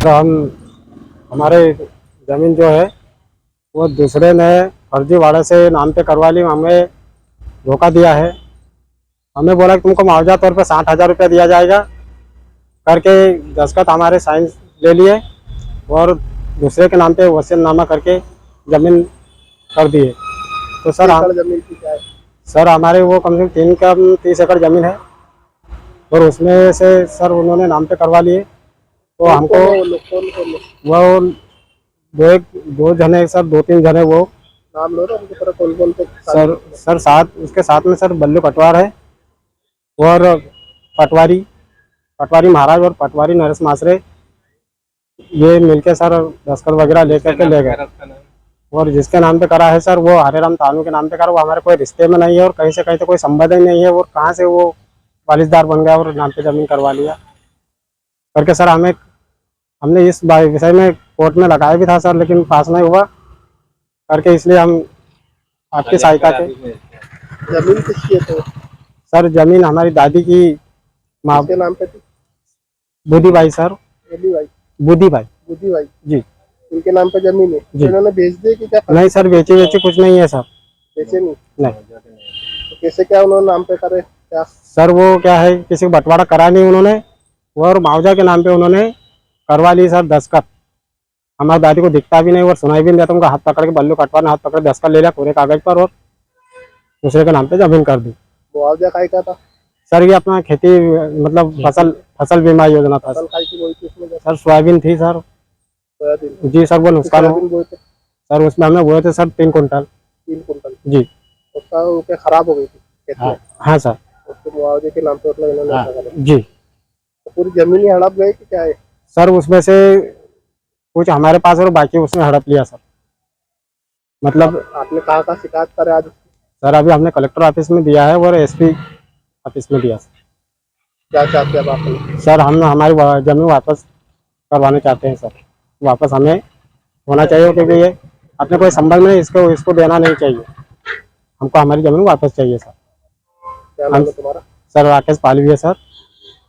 तो हम हमारे ज़मीन जो है वो दूसरे ने फर्जीवाड़े से नाम पे करवा ली, हमें धोखा दिया है। हमें बोला कि तुमको मुआवजा तौर पे 60,000 रुपया दिया जाएगा करके दस्तखत हमारे साइन ले लिए और दूसरे के नाम पे वसीयतनामा करके ज़मीन कर दिए। तो सर जमीन की क्या है? सर हमारे वो कम से कम 30 एकड़ ज़मीन है और उसमें से सर उन्होंने नाम पे करवा लिए। तो हमको वो दो जने सर, 2-3 जने वो नाम लो ना उनके तरफ, कौन से? सर साथ उसके साथ में सर बल्लू कटवार है और पटवारी पटवारी महाराज और पटवारी नरेश मासरे, ये मिलके सर दस्तखत वगैरह लेकर के ले गए। और जिसके नाम पे करा है सर वो हरेराम तानू के नाम पे करा, वो हमारे कोई रिश्ते में नहीं है और कहीं से कहीं तो कोई संबंध ही नहीं है। और कहाँ से वो वालिसदार बन गया और नाम पे ज़मीन करवा लिया करके सर हमने इस विषय में कोर्ट में लगाया भी था सर, लेकिन पास नहीं हुआ करके, इसलिए हम आपकी सहायता के। जमीन किसकी है? तो सर जमीन हमारी दादी की माँ किसके नाम पे थी? बुद्धि भाई सर, बुद्धि भाई। बुद्धि भाई बुद्धि भाई जी, उनके नाम पे जमीन है। जी। इन्होंने बेच दी कि क्या? नहीं सर, बेची कुछ नहीं है सर। बेचे नहीं? नहीं तो कैसे क्या उन्होंने नाम पे करे क्या? सर वो क्या है, किसी को बंटवारा करा नहीं उन्होंने और मुआवजा के नाम पे उन्होंने करवा ली सर दस्तखत। हमारी दादी को दिखता भी नहीं और सुनाई भी नहीं देता, उनका हाथ पकड़ के बल्लू कटवा ने हाथ पकड़ दस्तखत ले लिया पूरे कागज पर और दूसरे के नाम पे जमीन कर दी। मुआवजा काय का था? सर ये अपना खेती मतलब फसल बीमा योजना था फसल काय की बोई थी उसमें? सर। सोयाबीन थी सर। सोयाबीन? जी सर, वो नुकसान हो बोए थे सर, उसमें हमने बोए थे सर 3 कुंटल। 3 कुंटल? जी। उसका वो क्या खराब हो गई थी खेती? हाँ सर। उसके मुआवजे के नाम पे मतलब इन्होंने ऐसा करा? जी। तो पूरी जमीन ही हड़प गई कि क्या है? सर उसमें से कुछ हमारे पास और बाकी उसने हड़प लिया सर। मतलब आपने कहाँ शिकायत करे आज? सर अभी हमने कलेक्टर ऑफिस में दिया है और एसपी ऑफिस में दिया सर। क्या चाहते हैं अब आप? सर हम हमारी जमीन वापस करवाना चाहते हैं सर, वापस हमें होना चाहिए, क्योंकि ये अपने कोई संबंध में इसको देना नहीं चाहिए, हमको हमारी जमीन वापस चाहिए सर। क्या नाम है तुम्हारा? सर राकेश पालवी है सर।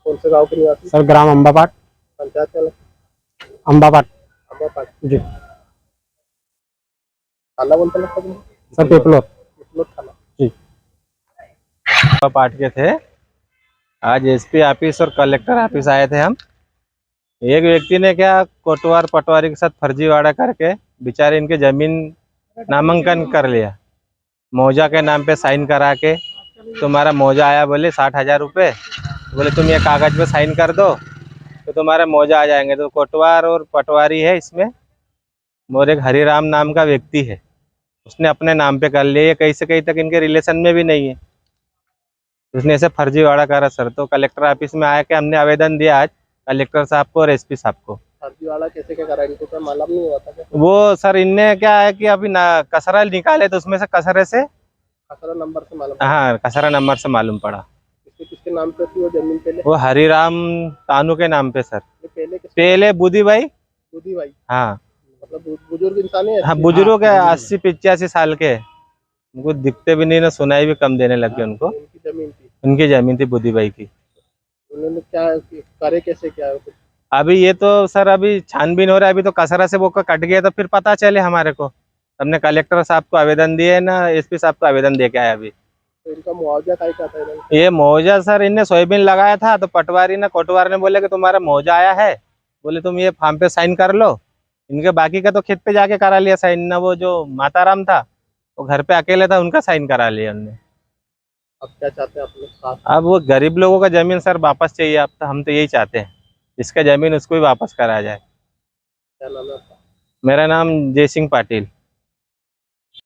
कौन से गाँव के निवासी? सर ग्राम अम्बापाट, पंचायत अम्बापाट जी। थाना कौन सा लगता है सर पिपलोर थाना जी। पार्ट के थे। आज एसपी ऑफिस और कलेक्टर ऑफिस आए थे हम। एक व्यक्ति ने क्या कोटवार पटवारी के साथ फर्जीवाड़ा करके बेचारे इनके जमीन नामांकन कर लिया, मौजा के नाम पे साइन करा के। तुम्हारा मौजा आया बोले 60,000 रुपये, बोले तुम ये कागज पे साइन कर दो तो तुम्हारा मौजा आ जाएंगे। तो कोटवार और पटवारी है इसमें, और एक हरिराम नाम का व्यक्ति है, उसने अपने नाम पे कर लिया। ये कहीं से कहीं तक इनके रिलेशन में भी नहीं है, उसने ऐसे फर्जीवाड़ा करा सर। तो कलेक्टर ऑफिस में आया कि हमने आवेदन दिया आज कलेक्टर साहब को और एसपी साहब को। फर्जीवाड़ा कैसे क्या करा? इनको क्या मालूम नहीं हुआ था क्या? वो सर इनने क्या है कि अभी कसरा निकाले तो उसमें से कसरे से कसरा नंबर से मालूम? हाँ, कसरा नंबर से मालूम पड़ा। किसके नाम पे थी वो जमीन पहले? वो हरिराम तानू के नाम पे सर। पहले बुद्धि भाई। बुद्धि भाई? हाँ मतलब बुजुर्ग इंसान है? हाँ, बुजुर्ग है, 80-85 साल के। उनको दिखते भी नहीं ना, सुनाई भी कम देने लग गए उनको। उनकी जमीन थी बुद्धि भाई की। उन्होंने क्या करे, कैसे क्या? अभी ये तो सर अभी छानबीन हो रहा है, अभी तो कसरा से वो कट गया तो फिर पता चले हमारे को। हमने कलेक्टर साहब को आवेदन दिए ना, एसपी साहब को आवेदन दे के आए अभी। तो इनका मुआवजा काय का था? ये मौजा सर इनने सोयाबीन लगाया था, तो पटवारी ने कोटवार ने बोले कि तुम्हारा मौजा आया है, बोले तुम ये फार्म पे साइन कर लो। इनके बाकी का तो खेत पे जाके करा लिया साइन ना, वो जो माताराम था वो घर पे अकेले था, उनका साइन करा लिया उनने। अब क्या चाहते हैं आप लोग? अब वो गरीब लोगों का जमीन सर वापस चाहिए। अब तो हम तो यही चाहते हैं, इसका जमीन उसको भी वापस कराया जाए। क्या नाम है आपका? मेरा नाम जय सिंह पाटिल।